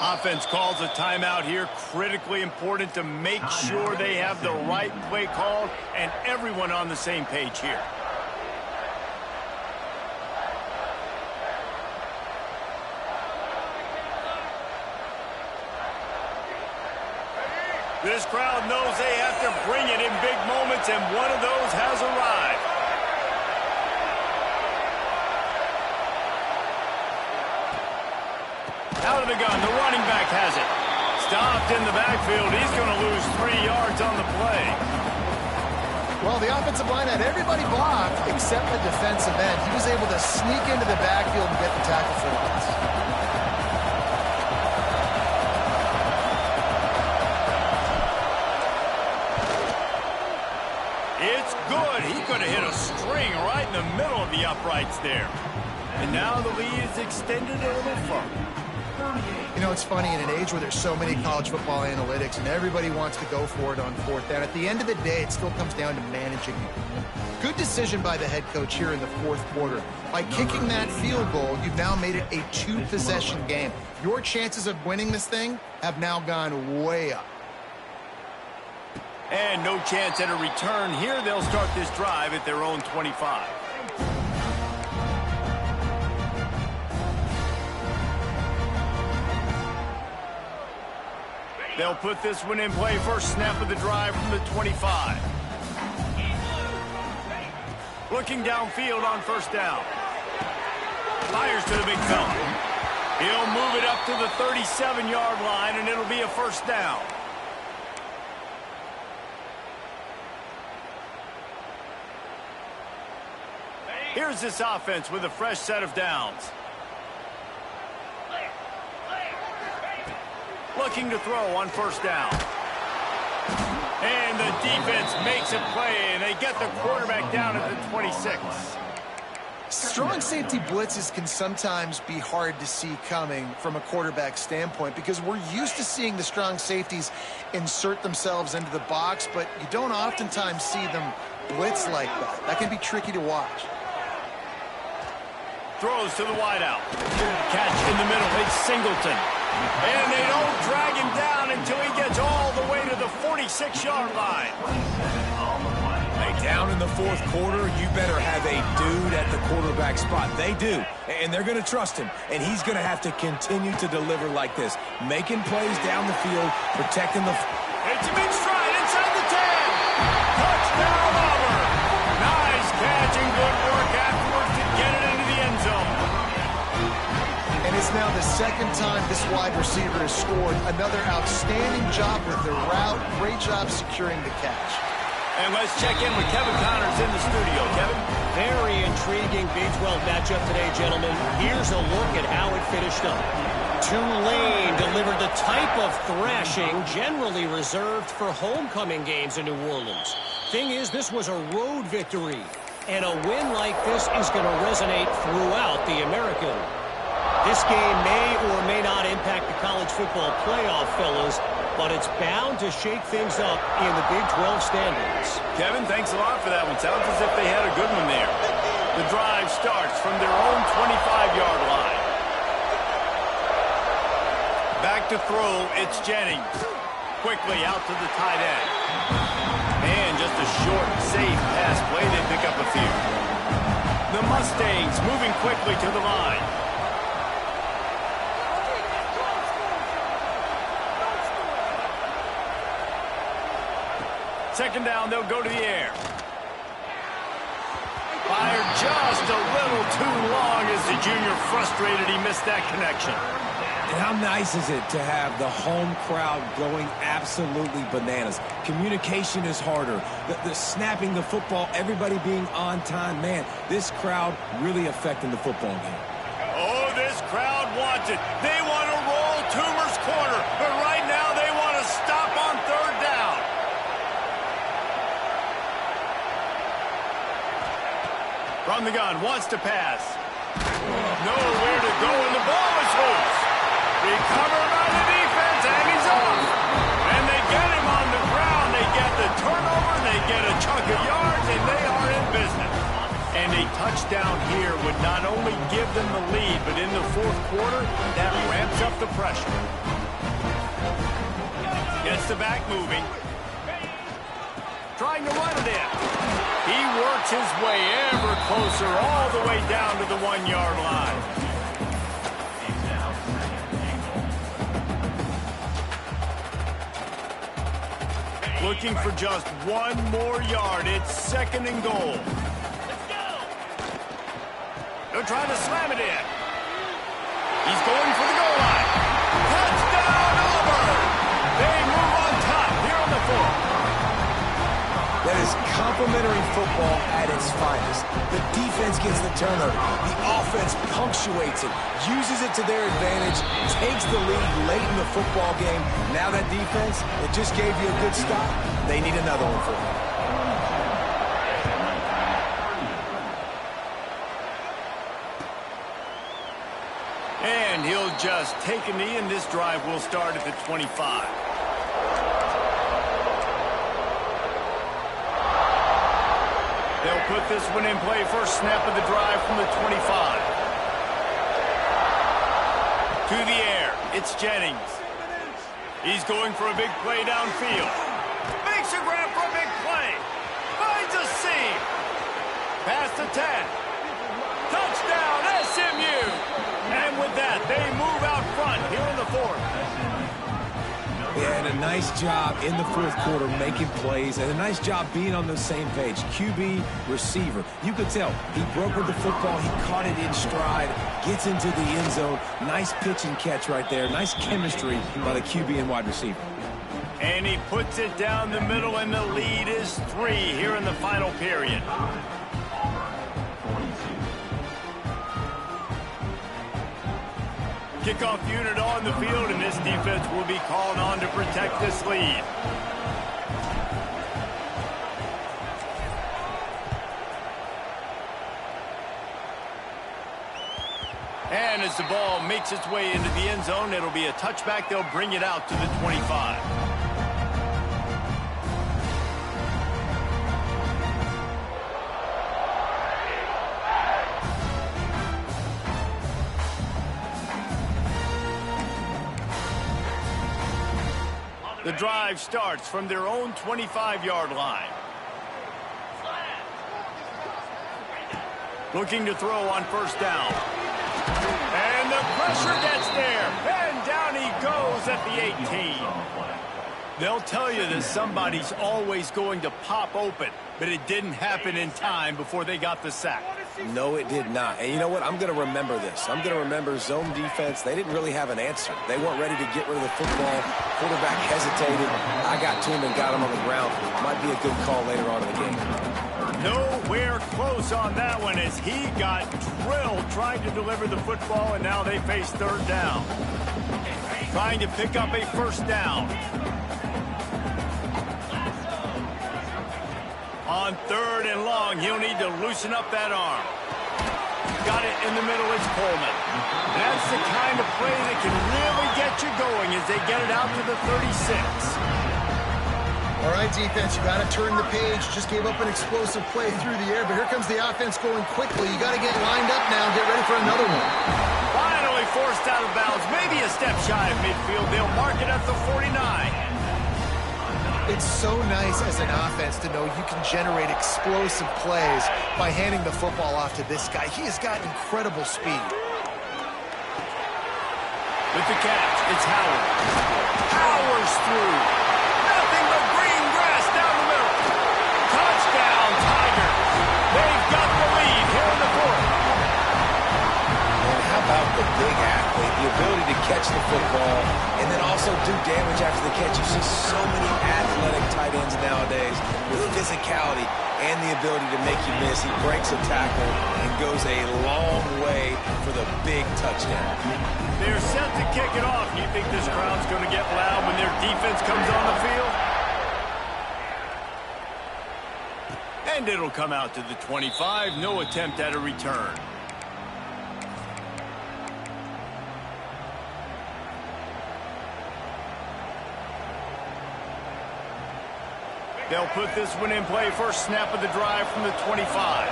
Offense calls a timeout here. Critically important to make sure they have the right play called and everyone on the same page here. This crowd knows they have to bring it in big moments, and one of those has arrived. Out of the gun, the running back has it. Stopped in the backfield. He's going to lose 3 yards on the play. Well, the offensive line had everybody blocked except the defensive end. He was able to sneak into the backfield and get the tackle for the loss. It's good. He could have hit a string right in the middle of the uprights there. And now the lead is extended a little further. You know, it's funny, in an age where there's so many college football analytics and everybody wants to go for it on fourth down, at the end of the day, it still comes down to managing it. Good decision by the head coach here in the fourth quarter. By kicking that field goal, you've now made it a 2-possession game. Your chances of winning this thing have now gone way up. And no chance at a return here. They'll start this drive at their own 25. They'll put this one in play. First snap of the drive from the 25. Looking downfield on first down. Fires to the big fella. He'll move it up to the 37-yard line, and it'll be a first down. Here's this offense with a fresh set of downs. Looking to throw on first down. And the defense makes a play, and they get the quarterback down at the 26. Strong safety blitzes can sometimes be hard to see coming from a quarterback standpoint because we're used to seeing the strong safeties insert themselves into the box, but you don't oftentimes see them blitz like that. That can be tricky to watch. Throws to the wideout. Catch in the middle. It's Singleton. And they don't drag him down until he gets all the way to the 46-yard line. Hey, down in the fourth quarter, you better have a dude at the quarterback spot. They do, and they're going to trust him. And he's going to have to continue to deliver like this, making plays down the field, protecting the... It's a big stride inside the 10. Touchdown, Auburn. Nice catch and good work afterwards to get it into the end zone. And it's now the second time this wide receiver has scored. Another outstanding job with the route. Great job securing the catch. And let's check in with Kevin Connors in the studio. Kevin? Very intriguing Big 12 matchup today, gentlemen. Here's a look at how it finished up. Tulane delivered the type of thrashing generally reserved for homecoming games in New Orleans. Thing is, this was a road victory. And a win like this is going to resonate throughout the American. This game may or may not impact the college football playoff, fellas, but it's bound to shake things up in the Big 12 standings. Kevin, thanks a lot for that one. Sounds as if they had a good one there. The drive starts from their own 25-yard line. Back to throw, it's Jennings. Quickly out to the tight end. And just a short, safe pass play. They pick up a few. The Mustangs moving quickly to the line. Second down, they'll go to the air. Fired just a little too long as the junior frustrated he missed that connection. And how nice is it to have the home crowd going absolutely bananas? Communication is harder. The snapping the football, everybody being on time. Man, this crowd really affecting the football game. Oh, this crowd wants it. They want to roll Toomer's corner, but right now they want to stop on third down. From the gun, wants to pass. Nowhere to go, and the ball is loose. Recovered by the defense, and he's off. And they get him on the ground. They get the turnover, they get a chunk of yards, and they are in business. And a touchdown here would not only give them the lead, but in the fourth quarter, that ramps up the pressure. Gets the back moving. Trying to run it in. He works his way ever closer all the way down to the 1-yard line. Looking for just one more yard. It's second and goal. They're trying to slam it in. He's going for the goal line. Touchdown, Auburn! They move on top here on the fourth. That is complimentary football at its finest. The defense gets the turnover. The offense punctuates it, uses it to their advantage, takes the lead late in the football game. Now that defense, it just gave you a good stop. They need another one for them. And he'll just take a knee, and this drive will start at the 25. They'll put this one in play. First snap of the drive from the 25. To the air, it's Jennings. He's going for a big play downfield. Makes a grab for a big play. Finds a seam. Past the 10. Touchdown, SMU. And with that, they move out front here in the fourth. Yeah, and a nice job in the fourth quarter making plays, and a nice job being on the same page. QB, receiver. You could tell he brokered the football. He caught it in stride, gets into the end zone. Nice pitch and catch right there. Nice chemistry by the QB and wide receiver. And he puts it down the middle, and the lead is 3 here in the final period. Kickoff unit on the field, and this defense will be called on to protect this lead. And as the ball makes its way into the end zone, it'll be a touchback. They'll bring it out to the 25. The drive starts from their own 25-yard line. Looking to throw on first down. And the pressure gets there. And down he goes at the 18. They'll tell you that somebody's always going to pop open, but it didn't happen in time before they got the sack. No, it did not. And you know what? I'm going to remember this. I'm going to remember zone defense. They didn't really have an answer. They weren't ready to get rid of the football. Quarterback hesitated. I got to him and got him on the ground. Might be a good call later on in the game. Nowhere close on that one as he got drilled trying to deliver the football, and now they face third down. Trying to pick up a first down. On 3rd and long, he'll need to loosen up that arm. Got it in the middle, it's Coleman. And that's the kind of play that can really get you going as they get it out to the 36. All right, defense, you got to turn the page. Just gave up an explosive play through the air, but here comes the offense going quickly. You got to get lined up now, get ready for another one. Finally forced out of bounds, maybe a step shy of midfield. They'll mark it at the 49. It's so nice as an offense to know you can generate explosive plays by handing the football off to this guy. He has got incredible speed. With the catch, it's Howard. Powers through. Nothing but green grass down the middle. Touchdown, Tigers. They've got the lead here in the 4th. And how about the big athlete, the ability to catch the football and then also do damage after the catch? You see so many athletic tight ends nowadays with physicality and the ability to make you miss. He breaks a tackle and goes a long way for the big touchdown. They're set to kick it off. You think this crowd's going to get loud when their defense comes on the field? And it'll come out to the 25. No attempt at a return. They'll put this one in play. First snap of the drive from the 25.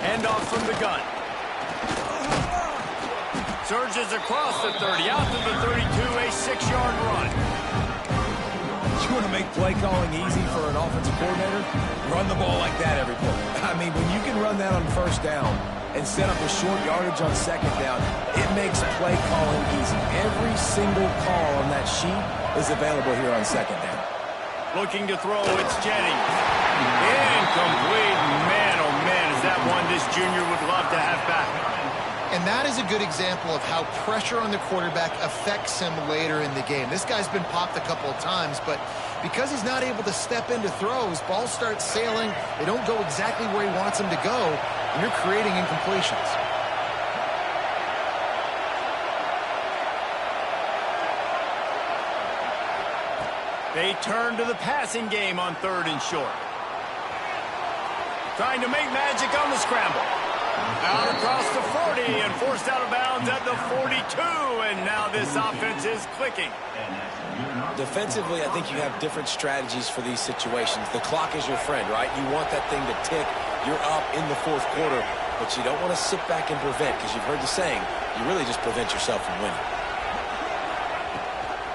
Handoff from the gun. Surges across the 30, out to the 32, a 6-yard run. You want to make play calling easy for an offensive coordinator? Run the ball like that every play. I mean, when you can run that on first down and set up a short yardage on second down, it makes play calling easy. Every single call on that sheet is available here on second down. Looking to throw, it's Jennings. Incomplete. Man, oh man, is that one this junior would love to have back. And that is a good example of how pressure on the quarterback affects him later in the game. This guy's been popped a couple of times, but because he's not able to step into throws, balls start sailing. They don't go exactly where he wants them to go, and you're creating incompletions. They turn to the passing game on 3rd and short. Trying to make magic on the scramble. Out across the 40 and forced out of bounds at the 42. And now this offense is clicking. Defensively, I think you have different strategies for these situations. The clock is your friend, right? You want that thing to tick. You're up in the 4th quarter, but you don't want to sit back and prevent, because you've heard the saying, you really just prevent yourself from winning.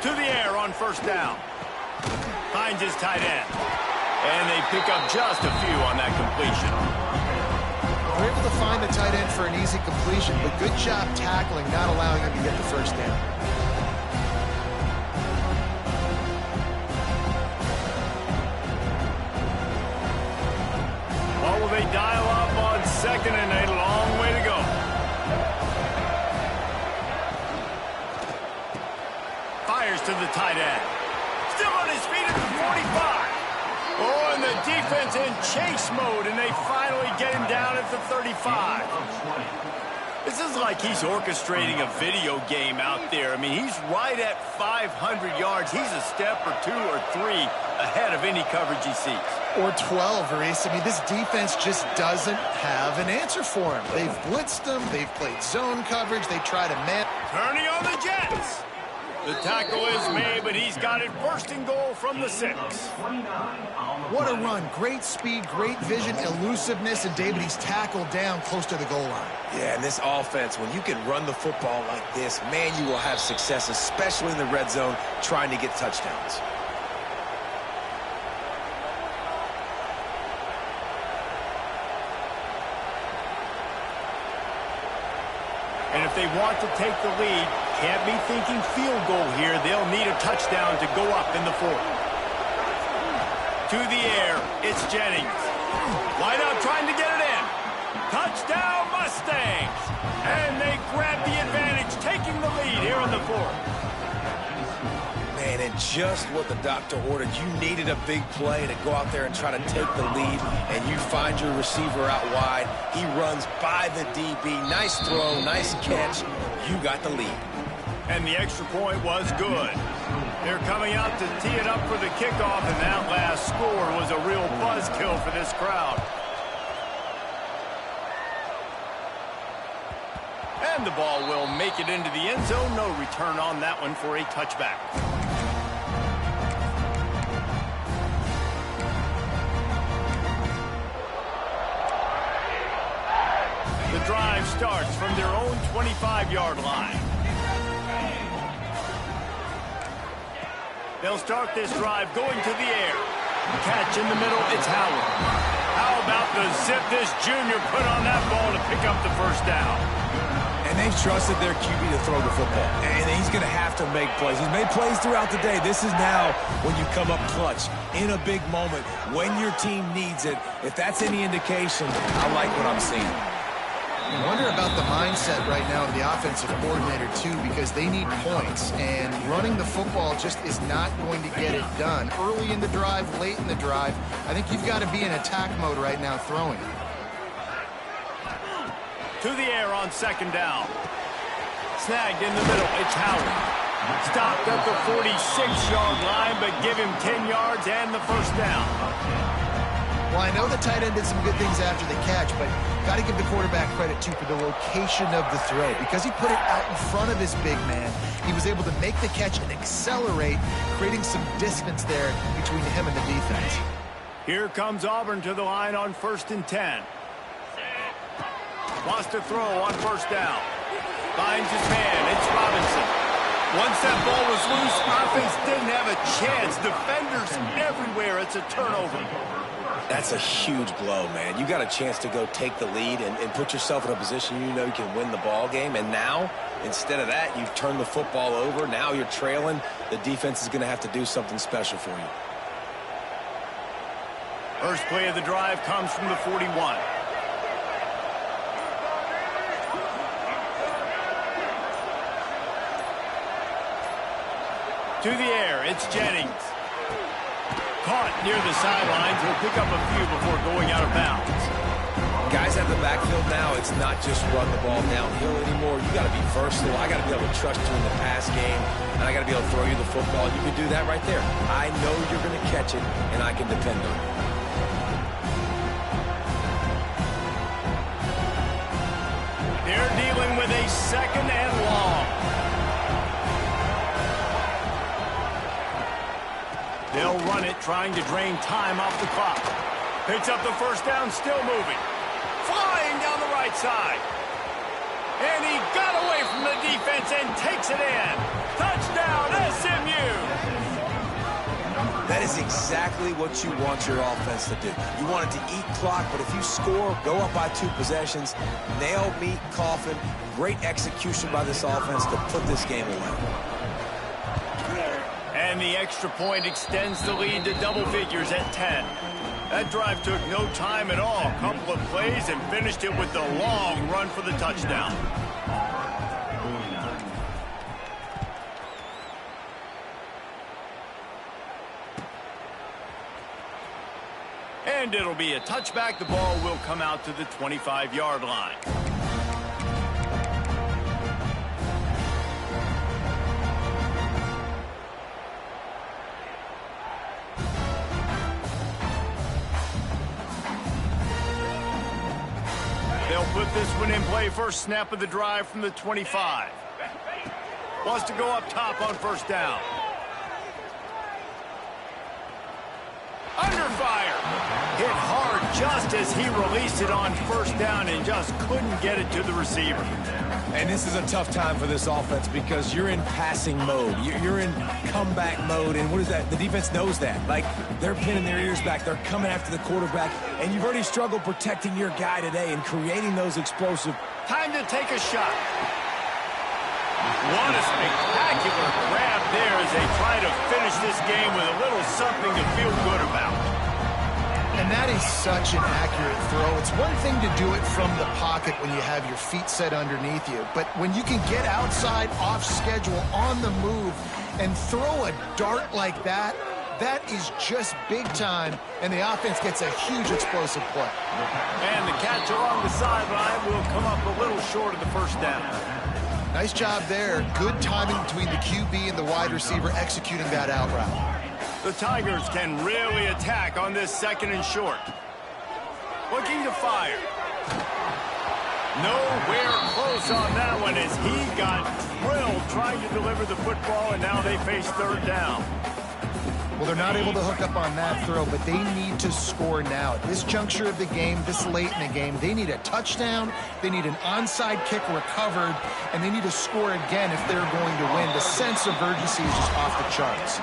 To the air on first down. Finds his tight end. And they pick up just a few on that completion. They're able to find the tight end for an easy completion, but good job tackling, not allowing him to get the first down. Oh, will they dial up on 2nd and a long way to go. Fires to the tight end. Still on his feet at the 45. Oh, and the defense in chase mode, and they finally get him down at the 35. This is like he's orchestrating a video game out there. I mean, he's right at 500 yards. He's a step or 2 or 3 ahead of any coverage he sees. Or 12, Reese. I mean, this defense just doesn't have an answer for him. They've blitzed him. They've played zone coverage. They try to man. Turning on the Jets. The tackle is made, but he's got it 1st and goal from the 6. What a run. Great speed, great vision, elusiveness, and David, he's tackled down close to the goal line. Yeah, and this offense, when you can run the football like this, man, you will have success, especially in the red zone, trying to get touchdowns. And if they want to take the lead, can't be thinking field goal here. They'll need a touchdown to go up in the 4th. To the air, it's Jennings. Wide out trying to get it in. Touchdown Mustangs! And they grab the advantage, taking the lead here in the 4th. Man, and just what the doctor ordered. You needed a big play to go out there and try to take the lead, and you find your receiver out wide. He runs by the DB. Nice throw, nice catch. You got the lead. And the extra point was good. They're coming out to tee it up for the kickoff, and that last score was a real buzzkill for this crowd. And the ball will make it into the end zone. No return on that one for a touchback. The drive starts from their own 25-yard line. They'll start this drive going to the air. Catch in the middle, it's Howard. How about the zip this junior put on that ball to pick up the first down? And they've trusted their QB to throw the football. And he's going to have to make plays. He's made plays throughout the day. This is now when you come up clutch in a big moment when your team needs it. If that's any indication, I like what I'm seeing. I wonder about the mindset right now of the offensive coordinator, too, because they need points, and running the football just is not going to get it done. Early in the drive, late in the drive, I think you've got to be in attack mode right now throwing. To the air on second down. Snagged in the middle, it's Howard. Stopped at the 46-yard line, but give him 10 yards and the first down. Well, I know the tight end did some good things after the catch, but got to give the quarterback credit, too, for the location of the throw. Because he put it out in front of his big man, he was able to make the catch and accelerate, creating some distance there between him and the defense. Here comes Auburn to the line on 1st and 10. Wants to throw on first down. Finds his man, it's Robinson. Once that ball was loose, offense didn't have a chance. Defenders everywhere, it's a turnover. That's a huge blow, man. You got a chance to go take the lead and put yourself in a position you know you can win the ball game. And now, instead of that, you've turned the football over. Now you're trailing. The defense is going to have to do something special for you. First play of the drive comes from the 41. To the air, it's Jennings. Caught near the sidelines. He'll pick up a few before going out of bounds. Guys at the backfield now, it's not just run the ball downhill anymore. You got to be versatile. I got to be able to trust you in the pass game, and I got to be able to throw you the football. You can do that right there. I know you're going to catch it, and I can depend on it. They're dealing with a second and long. They'll run it, trying to drain time off the clock. Picks up the first down, still moving. Flying down the right side. And he got away from the defense and takes it in. Touchdown, SMU! That is exactly what you want your offense to do. You want it to eat clock, but if you score, go up by 2 possessions, nail, meet, coffin. Great execution by this offense to put this game away. And the extra point extends the lead to double figures at 10. That drive took no time at all. A couple of plays and finished it with the long run for the touchdown. And it'll be a touchback. The ball will come out to the 25-yard line. They'll put this one in play. First snap of the drive from the 25. Wants to go up top on first down. Under fire. Hit hard just as he released it on first down and just couldn't get it to the receiver. And this is a tough time for this offense because you're in passing mode. You're in comeback mode. And what is that? The defense knows that. Like, they're pinning their ears back. They're coming after the quarterback. And you've already struggled protecting your guy today and creating those explosive. Time to take a shot. What a spectacular grab there as they try to finish this game with a little something to feel good about. And that is such an accurate throw. It's one thing to do it from the pocket when you have your feet set underneath you, but when you can get outside, off schedule, on the move, and throw a dart like that, that is just big time, and the offense gets a huge explosive play. And the catch along the sideline will come up a little short of the first down. Nice job there. Good timing between the QB and the wide receiver executing that out route. The Tigers can really attack on this 2nd and short. Looking to fire. Nowhere close on that one as he got drilled trying to deliver the football, and now they face 3rd down. Well, they're not able to hook up on that throw, but they need to score now. At this juncture of the game, this late in the game, they need a touchdown, they need an onside kick recovered, and they need to score again if they're going to win. The sense of urgency is just off the charts.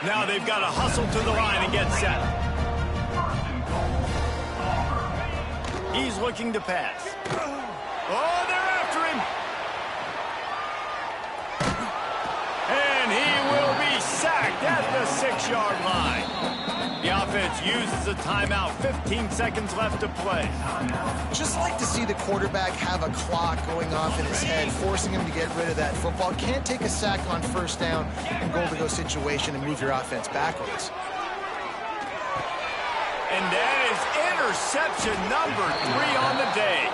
Now they've got to hustle to the line and get set. He's looking to pass. Oh, they're after him. And he will be sacked at the 6-yard line. The offense uses a timeout. 15 seconds left to play. Just like to see the quarterback have a clock going off in his head, forcing him to get rid of that football. Can't take a sack on 1st down and goal-to-go situation and move your offense backwards. And that is interception number 3 on the day.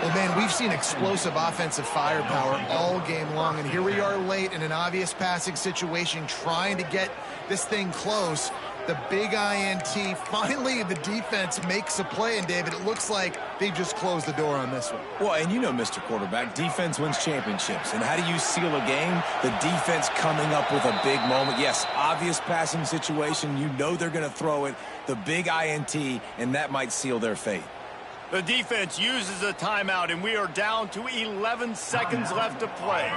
Well, man, we've seen explosive offensive firepower all game long, and here we are late in an obvious passing situation trying to get this thing close. The big INT, finally the defense makes a play, and David, it looks like they just closed the door on this one. Well, and you know, Mr. Quarterback, defense wins championships. And how do you seal a game? The defense coming up with a big moment. Yes, obvious passing situation. You know they're going to throw it. The big INT, and that might seal their fate. The defense uses a timeout, and we are down to 11 seconds left to play.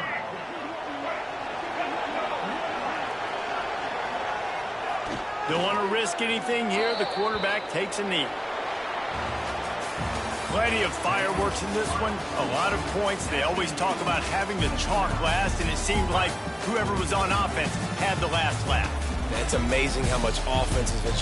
Don't want to risk anything here. The quarterback takes a knee. Plenty of fireworks in this one. A lot of points. They always talk about having the chalk last, and it seemed like whoever was on offense had the last laugh. It's amazing how much offense has been